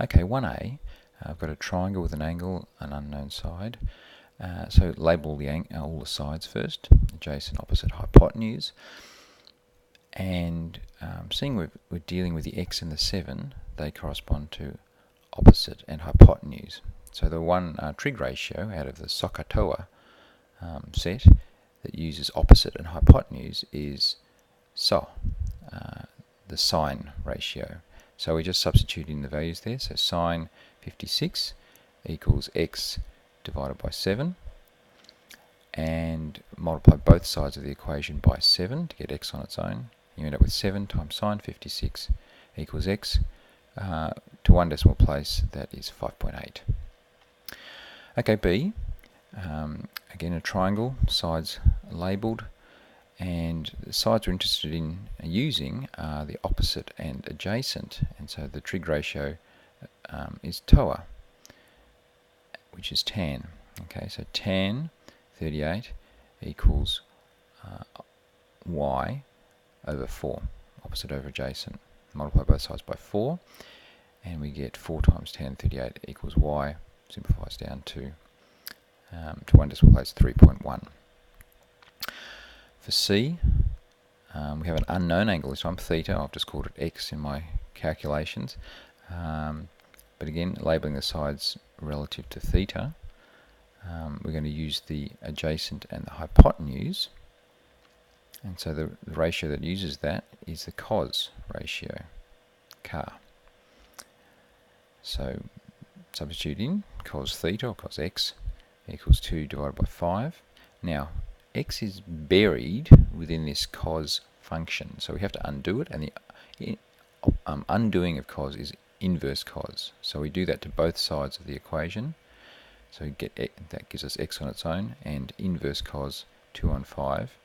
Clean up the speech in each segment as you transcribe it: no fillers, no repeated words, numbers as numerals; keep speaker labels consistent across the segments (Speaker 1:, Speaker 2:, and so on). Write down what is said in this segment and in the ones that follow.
Speaker 1: Okay, 1a, I've got a triangle with an angle, an unknown side. So label all the sides first, adjacent, opposite, hypotenuse. And seeing we're dealing with the x and the 7, they correspond to opposite and hypotenuse. So the one trig ratio out of the SOHCAHTOA set that uses opposite and hypotenuse is SO, the sine ratio. So we're just substituting the values there. So sine 56 equals x divided by 7, and multiply both sides of the equation by 7 to get x on its own. You end up with 7 times sine 56 equals x. To one decimal place, that is 5.8. Okay, B. Again, a triangle, sides labelled, and the sides we're interested in using are the opposite and adjacent, and so the trig ratio is TOA, which is tan. Okay, so tan 38 equals y over 4, opposite over adjacent. Multiply both sides by 4, and we get 4 times tan 38 equals y, simplifies down to one decimal place, 3.1. For C, we have an unknown angle this time, theta. I've just called it x in my calculations. But again, labelling the sides relative to theta, we're going to use the adjacent and the hypotenuse. And so the ratio that uses that is the cos ratio, car. So substitute in cos theta, or cos x, equals 2 divided by 5. Now, x is buried within this cos function, so we have to undo it, and the undoing of cos is inverse cos. So we do that to both sides of the equation. So we get that gives us x on its own, and inverse cos 2 on 5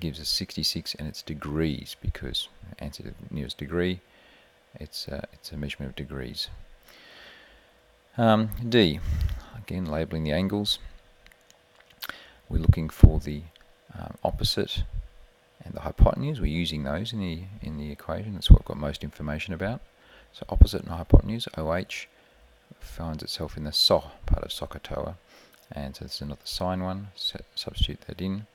Speaker 1: gives us 66, and it's degrees, because answer to the nearest degree, it's a measurement of degrees. D, again labelling the angles. We're looking for the opposite and the hypotenuse. We're using those in the equation. That's what I've got most information about. So opposite and hypotenuse, OH, finds itself in the SO part of SOHCAHTOA, and so this is another sine one. Substitute that in,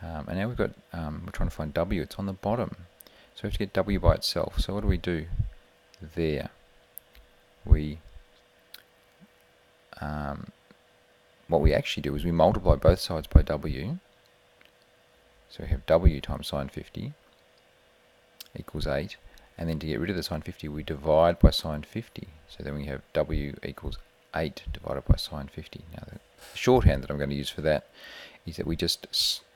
Speaker 1: and now we've got we're trying to find W. It's on the bottom, so we have to get W by itself. So what do we do there? We what we actually do is we multiply both sides by W. So we have W times sine 50 equals 8, and then to get rid of the sine 50 we divide by sine 50. So then we have W equals 8 divided by sine 50. Now the shorthand that I'm going to use for that is that we just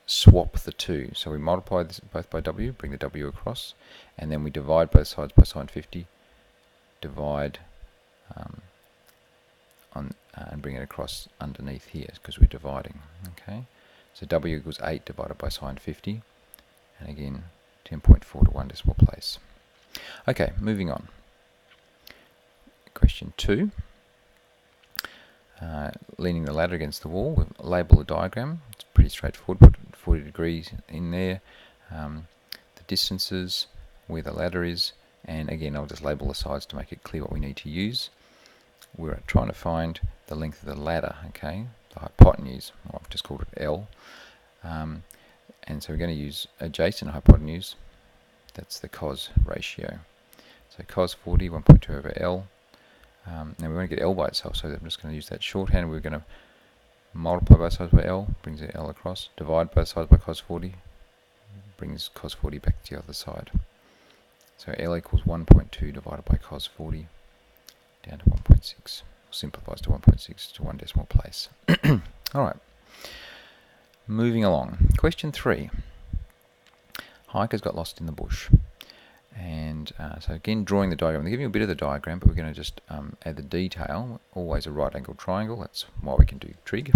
Speaker 1: swap the two. So we multiply this both by W, bring the W across, and then we divide both sides by sine 50, divide and bring it across underneath here, because we're dividing. Okay, so W equals 8 divided by sine 50, and again 10.4 to one decimal place. Okay, moving on. Question 2. Leaning the ladder against the wall, we'll label the diagram. It's pretty straightforward. Put 40 degrees in there, the distances, where the ladder is, and again I'll just label the sides to make it clear what we need to use. We're trying to find the length of the ladder, okay, the hypotenuse, I've just called it L, and so we're going to use adjacent hypotenuse, that's the cos ratio. So cos 40, 1.2 over L. Now we want to get L by itself, so I'm just going to use that shorthand. We're going to multiply both sides by L, brings the L across, divide both sides by cos 40, brings cos 40 back to the other side. So L equals 1.2 divided by cos 40, down to 1.6, simplifies to 1.6 to one decimal place. Alright, moving along. Question 3. Hiker's got lost in the bush. And so again, drawing the diagram. They give you a bit of the diagram, but we're going to just add the detail. Always a right-angled triangle, that's why we can do trig.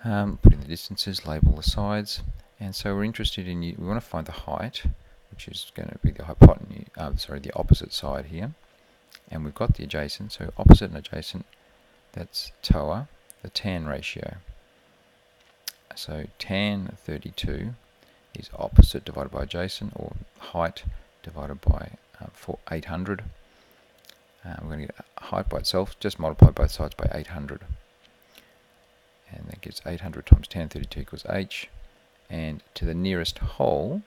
Speaker 1: Put in the distances, label the sides. And so we're interested in, we want to find the height, which is going to be the hypotenuse, the opposite side here. And we've got the adjacent, so opposite and adjacent, that's TOA, the tan ratio. So tan 32 is opposite divided by adjacent, or height divided by for 800. We're going to get height by itself, just multiply both sides by 800. And that gives 800 times tan 32 equals h. And to the nearest hole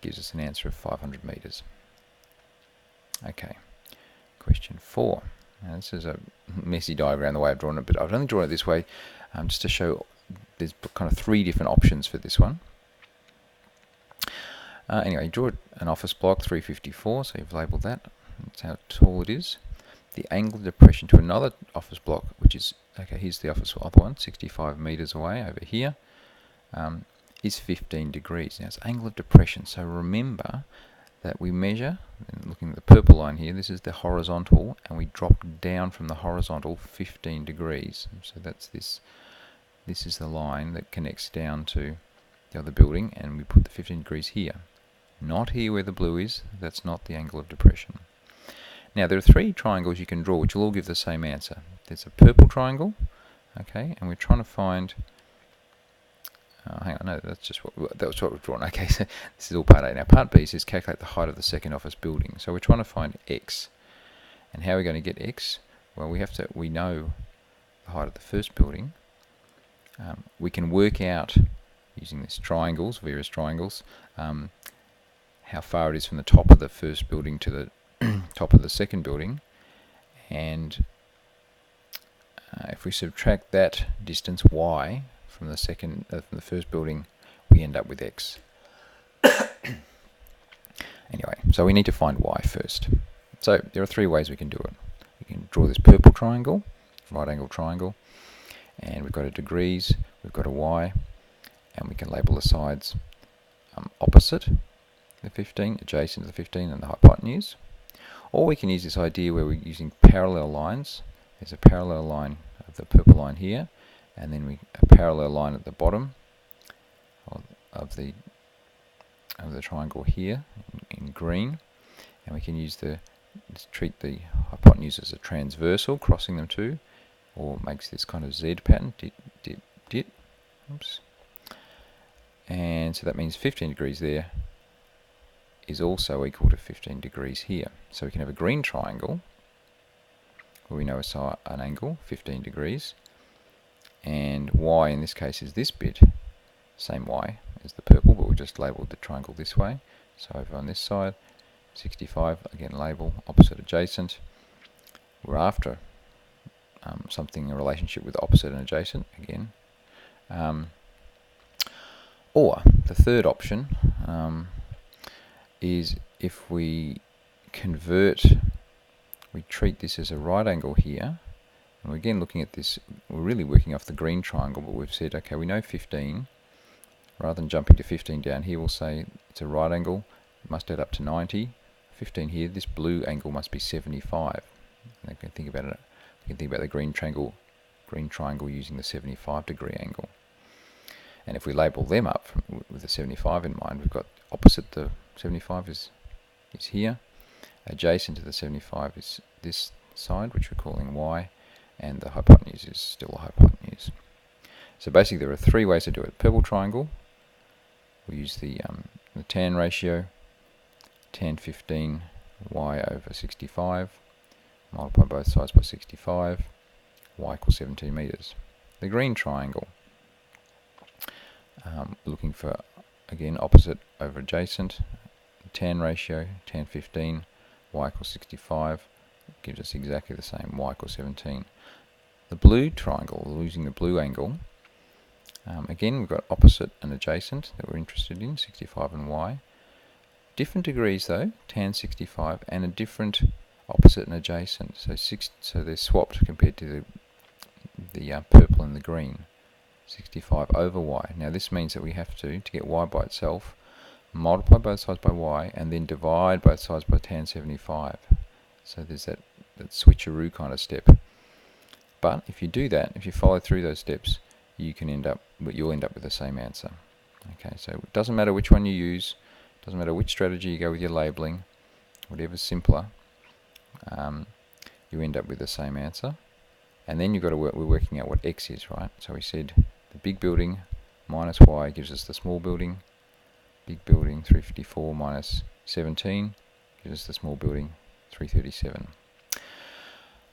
Speaker 1: gives us an answer of 500 meters. Okay, question 4. Now this is a messy diagram the way I've drawn it, but I've only drawn it this way just to show there's kind of 3 different options for this one. Anyway, you draw an office block 354, so you've labelled that. That's how tall it is. The angle of depression to another office block, which is, okay, here's the other one, 65 meters away over here, is 15 degrees. Now it's angle of depression, so remember that we measure, and looking at the purple line here, this is the horizontal, and we drop down from the horizontal 15 degrees. So that's this is the line that connects down to the other building, and we put the 15 degrees here. Not here where the blue is, that's not the angle of depression. Now there are 3 triangles you can draw which will all give the same answer. There's a purple triangle, okay, and we're trying to find, hang on, no, that was what we've drawn. Okay, so this is all part A. Now part B says calculate the height of the second office building. So we're trying to find x. And how are we going to get x? Well, we know the height of the first building. We can work out, using these triangles, various triangles, how far it is from the top of the first building to the top of the second building, and if we subtract that distance y from the first building, we end up with x. Anyway, so we need to find y first. So there are 3 ways we can do it. We can draw this purple triangle, right angle triangle, and we've got a degrees, we've got a y, and we can label the sides opposite the 15, adjacent to the 15, and the hypotenuse. Or we can use this idea where we're using parallel lines. There's a parallel line of the purple line here, and then a parallel line at the bottom of the triangle here in green, and we can treat the hypotenuse as a transversal, crossing them two, or makes this kind of Z pattern, dit. Oops. And so that means 15 degrees there is also equal to 15 degrees here. So we can have a green triangle where we know an angle, 15 degrees, and y in this case is this bit, same y as the purple, but we just labelled the triangle this way. So over on this side, 65, again label, opposite adjacent. We're after something in relationship with opposite and adjacent, again. Or the third option is if we treat this as a right angle here, and we're again looking at this, we're really working off the green triangle, but we've said, okay, we know 15. Rather than jumping to 15 down here, we'll say it's a right angle, it must add up to 90. 15 here, this blue angle must be 75. And we can think about it. We can think about the green triangle using the 75 degree angle. And if we label them up with the 75 in mind, we've got opposite the 75 is here, adjacent to the 75 is this side, which we're calling y, and the hypotenuse is still a hypotenuse. So basically there are 3 ways to do it. Purple triangle, we use the tan ratio, tan 15 y over 65, multiply both sides by 65, y equals 17 meters. The green triangle, looking for, again, opposite over adjacent, tan ratio, tan 15, y equals 65, gives us exactly the same, y equals 17. The blue triangle, using the blue angle, again we've got opposite and adjacent that we're interested in, 65 and y. Different degrees though, tan 65, and a different opposite and adjacent, so they're swapped compared to the purple and the green. 65 over y. Now this means that we have to get y by itself, multiply both sides by y, and then divide both sides by tan 75. So there's that switcheroo kind of step. But if you do that, if you follow through those steps, you'll end up with the same answer. Okay, so it doesn't matter which one you use, doesn't matter which strategy you go with your labeling, whatever's simpler, you end up with the same answer. And then we're working out what x is, right? So we said the big building minus y gives us the small building, big building 354 minus 17 gives us the small building 337.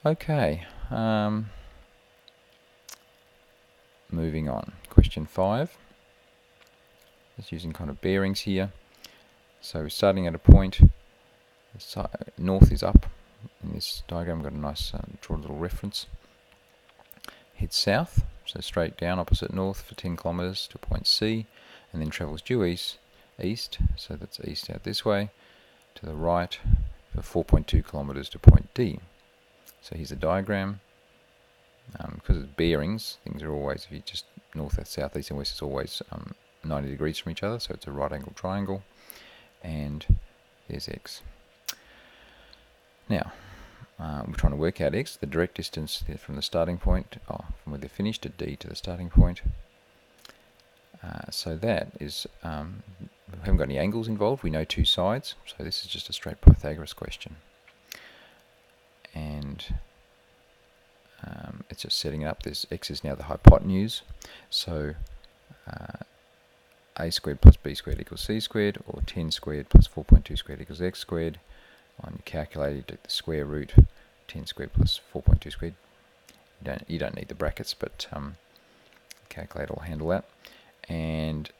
Speaker 1: Okay, moving on. Question 5. Just using kind of bearings here. So we're starting at a point. North is up. In this diagram, we've got a nice draw a little reference. Heads south, so straight down opposite north for 10 kilometers to point C, and then travels due east, so that's east out this way, to the right for 4.2 kilometers to point D. So here's a diagram. Because it's bearings, things are always, if you just north, south, east and west, it's always 90 degrees from each other, so it's a right angle triangle, and there's X. Now, we're trying to work out X, the direct distance from the starting point, from where they're finished at D to the starting point. So that is, we haven't got any angles involved, we know two sides, so this is just a straight Pythagoras question. And it's just setting up, this X is now the hypotenuse, so A squared plus B squared equals C squared, or 10 squared plus 4.2 squared equals X squared. On your calculator, you take the square root, 10 squared plus 4.2 squared. You don't need the brackets, but calculator will handle that. And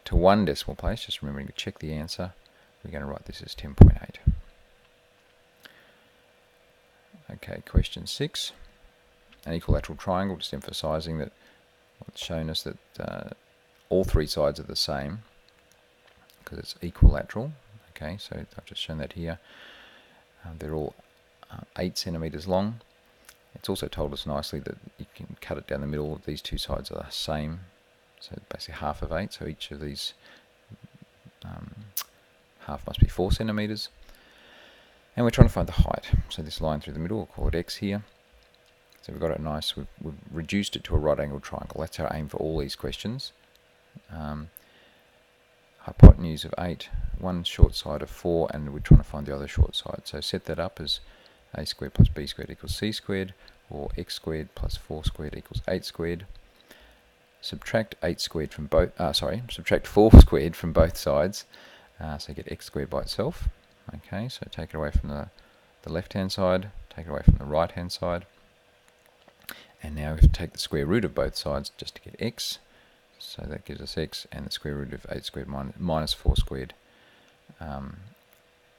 Speaker 1: to one decimal place, just remembering to check the answer, we're going to write this as 10.8. Okay, question 6. An equilateral triangle, just emphasising that it's shown us that all three sides are the same because it's equilateral. Okay, so I've just shown that here. They're all 8 centimeters long. It's also told us nicely that you can cut it down the middle. These two sides are the same, so basically half of 8. So each of these half must be 4 centimeters. And we're trying to find the height. So this line through the middle, we'll call it X here. So we've got it nice. We've reduced it to a right angle triangle. That's our aim for all these questions. Hypotenuse of 8, one short side of 4, and we're trying to find the other short side. So set that up as A squared plus B squared equals C squared, or X squared plus 4 squared equals 8 squared. Subtract 8 squared from both, subtract 4 squared from both sides, so you get X squared by itself. Okay, so take it away from the left hand side, take it away from the right hand side, and now we have to take the square root of both sides just to get X. So that gives us X, and the square root of 8 squared minus 4 squared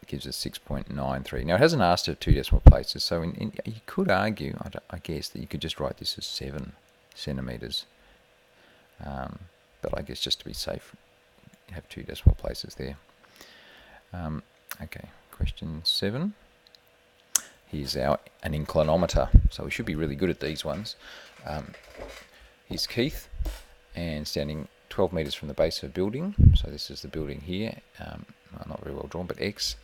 Speaker 1: gives us 6.93. Now it hasn't asked for 2 decimal places, so you could argue, I guess, that you could just write this as 7 centimeters. But I guess just to be safe, you have 2 decimal places there. Okay, question 7. Here's an inclinometer, so we should be really good at these ones. Here's Keith, and standing 12 meters from the base of a building. So this is the building here. Not very well drawn, but X.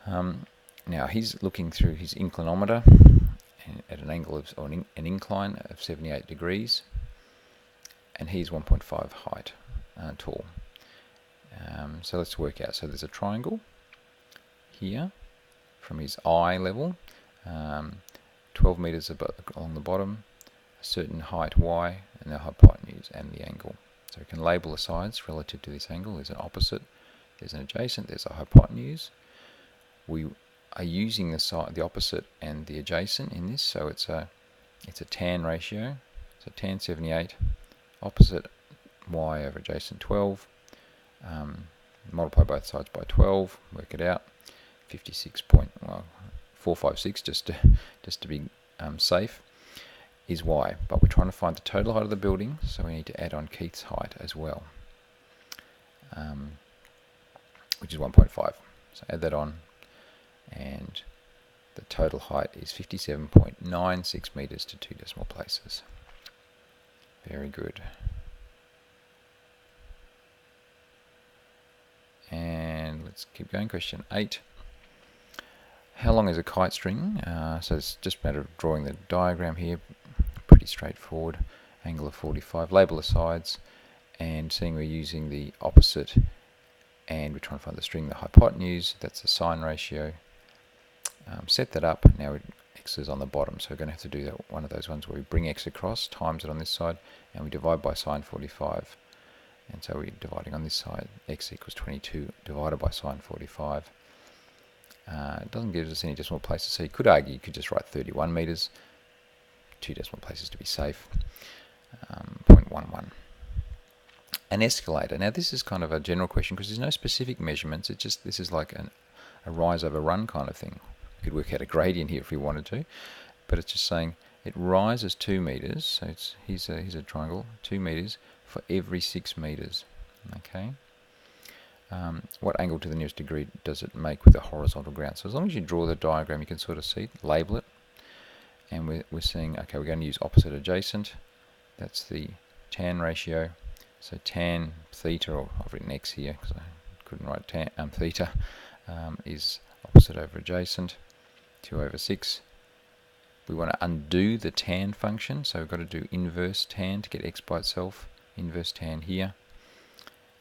Speaker 1: Now he's looking through his inclinometer at an angle of, or an incline of 78 degrees, and he's 1.5 height, tall. So let's work out. So there's a triangle here from his eye level, 12 meters along the bottom, a certain height y, and the hypotenuse and the angle. So we can label the sides relative to this angle. There's an opposite, there's an adjacent, there's a hypotenuse. We are using the opposite and the adjacent in this, so it's a tan ratio. So tan 78, opposite y over adjacent 12. Multiply both sides by 12, work it out. 56.456, just to be safe, is y. But we're trying to find the total height of the building, so we need to add on Keith's height as well, which is 1.5. So add that on, and the total height is 57.96 meters to 2 decimal places. Very good. And let's keep going. Question 8. How long is a kite string? So it's just a matter of drawing the diagram here. Pretty straightforward. Angle of 45. Label the sides, and seeing we're using the opposite, and we're trying to find the string, the hypotenuse. That's the sine ratio. Set that up. Now X is on the bottom, so we're going to have to do one of those ones where we bring X across, times it on this side, and we divide by sine 45. and so we're dividing on this side. X equals 22 divided by sine 45. It doesn't give us any decimal places, so you could argue you could just write 31 meters, 2 decimal places to be safe. 0.11. An escalator. Now this is kind of a general question because there's no specific measurements. It's just, this is like a rise over run kind of thing. We could work out a gradient here if we wanted to, but it's just saying it rises 2 meters. So it's here's a triangle, 2 meters for every 6 meters. Okay. What angle to the nearest degree does it make with the horizontal ground? So as long as you draw the diagram, you can sort of see, label it, and we're seeing, okay, we're going to use opposite adjacent. That's the tan ratio. So tan theta, or I've written x here because I couldn't write tan, theta, is opposite over adjacent, 2 over 6. We want to undo the tan function, so we've got to do inverse tan to get x by itself, inverse tan here,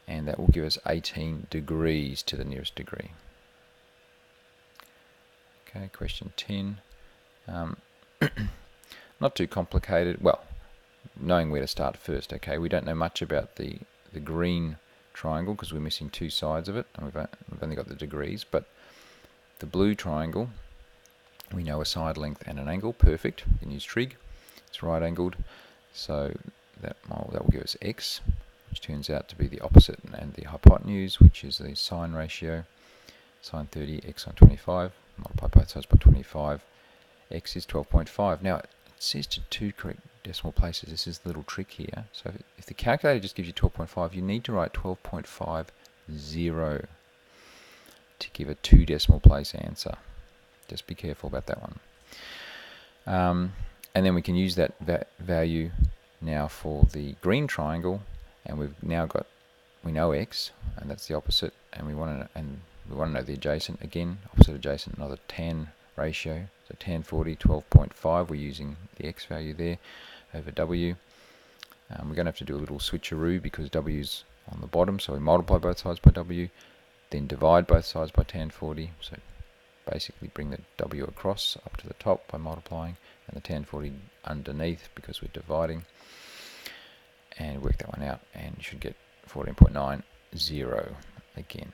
Speaker 1: and that will give us 18 degrees to the nearest degree. Okay, question 10. Not too complicated. Well, knowing where to start first. Okay, we don't know much about the green triangle because we're missing 2 sides of it, and we've only got the degrees. But the blue triangle, we know a side length and an angle. Perfect. We can use trig. It's right angled, so that will give us x, which turns out to be the opposite and the hypotenuse, which is the sine ratio, sine 30, x sine 25. Multiply both sides by 25. X is 12.5. Now it says to 2 correct decimal places. This is the little trick here. So if the calculator just gives you 12.5, you need to write 12.50 to give a 2 decimal place answer. Just be careful about that one. And then we can use that value now for the green triangle, and we've now got, we know x, and that's the opposite, and we want to know the adjacent again. Opposite adjacent, another tan ratio. So tan 40, 12.5. We're using the x value there over w. We're going to have to do a little switcheroo because w's on the bottom, so we multiply both sides by w, then divide both sides by tan 40. So basically bring the w across up to the top by multiplying, and the tan 40 underneath because we're dividing, and work that one out, and you should get 14.90 again.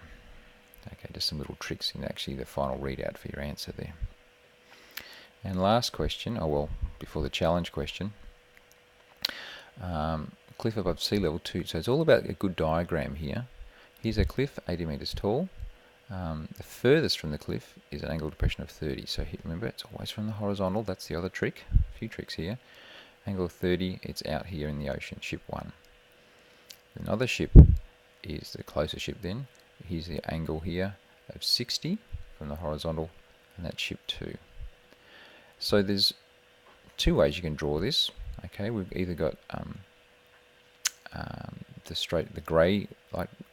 Speaker 1: Okay, just some little tricks in actually the final readout for your answer there. And last question, oh well, before the challenge question, cliff above sea level 2. So it's all about a good diagram here. Here's a cliff, 80 meters tall. The furthest from the cliff is an angle of depression of 30. So here, remember, it's always from the horizontal. That's the other trick. A few tricks here. Angle of 30, it's out here in the ocean, ship 1. Another ship is the closer ship then. Here's the angle here of 60 from the horizontal, and that's ship 2. So there's 2 ways you can draw this. Okay, we've either got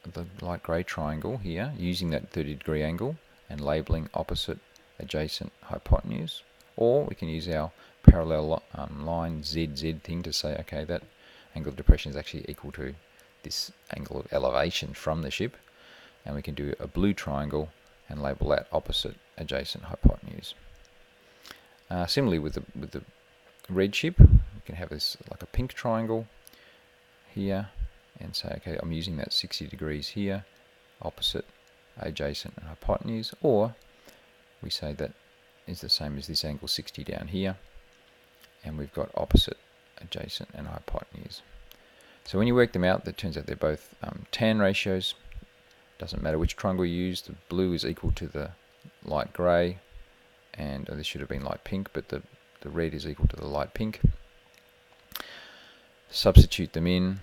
Speaker 1: the light grey triangle here, using that 30-degree angle and labeling opposite, adjacent, hypotenuse, or we can use our parallel line ZZ thing to say, okay, that angle of depression is actually equal to this angle of elevation from the ship, and we can do a blue triangle and label that opposite, adjacent, hypotenuse. Similarly with the red ship, we can have this like a pink triangle here, and say, okay, I'm using that 60 degrees here, opposite, adjacent, and hypotenuse, or we say that is the same as this angle 60 down here, and we've got opposite, adjacent, and hypotenuse. So when you work them out, it turns out they're both tan ratios. Doesn't matter which triangle you use, the blue is equal to the light grey, and this should have been light pink, but the red is equal to the light pink. Substitute them in.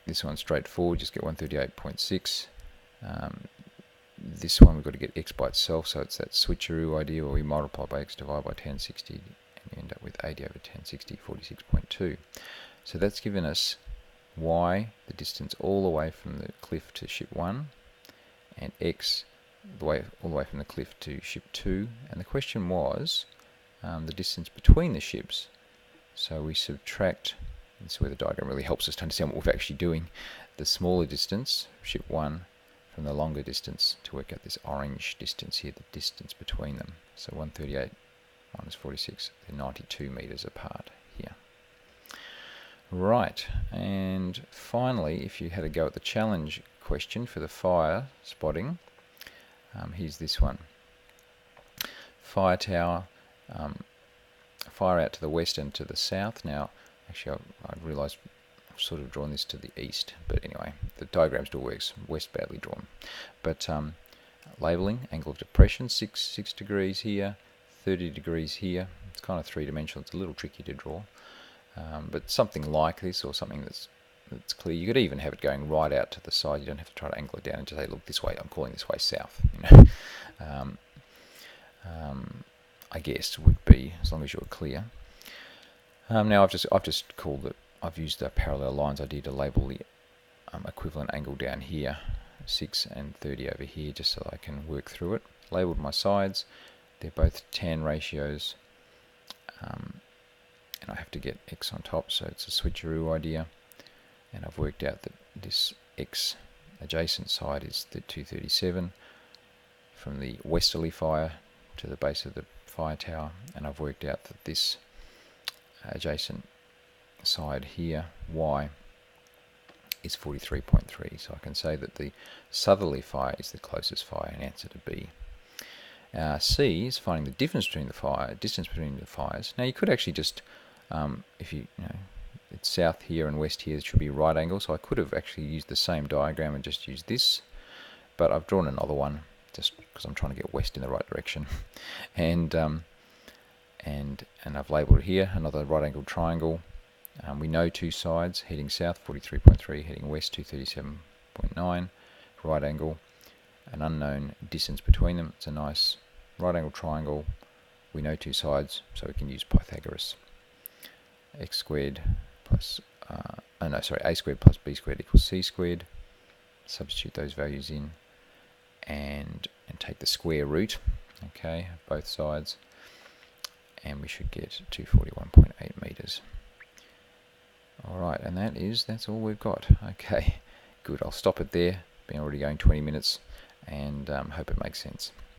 Speaker 1: This one's straightforward, just get 138.6. This one we've got to get x by itself, so it's that switcheroo idea where we multiply by x, divide by tan 60, and you end up with 80 over tan 60, 46.2. So that's given us y, the distance all the way from the cliff to ship 1, and x all the way from the cliff to ship 2. And the question was the distance between the ships. So we subtract, this is where the diagram really helps us to understand what we're actually doing, the smaller distance, ship 1, from the longer distance to work out this orange distance here, the distance between them. So 138 minus 46, they're 92 meters apart here. Right, and finally, if you had a go at the challenge question for the fire spotting, here's this one. Fire tower, fire out to the west and to the south. Now, actually, I realised I've sort of drawn this to the east, but anyway, the diagram still works. West badly drawn. But labelling, angle of depression, 6 degrees here, 30 degrees here. It's kind of three-dimensional. It's a little tricky to draw. But something like this, or something that's clear. You could even have it going right out to the side. You don't have to try to angle it down and just say, look, this way. I'm calling this way south. I guess would be, as long as you're clear. Now I've just called it. I've used the parallel lines idea to label the equivalent angle down here, 6 and 30 over here, just so I can work through it. Labelled my sides. They're both tan ratios. And I have to get x on top, so it's a switcheroo idea. And I've worked out that this x adjacent side is the 237 from the westerly fire to the base of the fire tower, and I've worked out that this adjacent side here, y, is 43.3. So I can say that the southerly fire is the closest fire, in answer to B. C is finding the difference between the distance between the fires. Now you could actually just if you know it's south here and west here, it should be right angle, so I could have actually used the same diagram and just used this, but I've drawn another one just because I'm trying to get west in the right direction. and I've labelled it here, another right angled triangle. We know two sides, heading south 43.3, heading west 237.9, right angle, an unknown distance between them. It's a nice right angled triangle. We know two sides, so we can use Pythagoras. X squared plus, a squared plus b squared equals c squared. Substitute those values in and take the square root, okay, of both sides, and we should get 241.8 meters. Alright, and that's all we've got. Okay, good, I'll stop it there. Been already going 20 minutes, and hope it makes sense.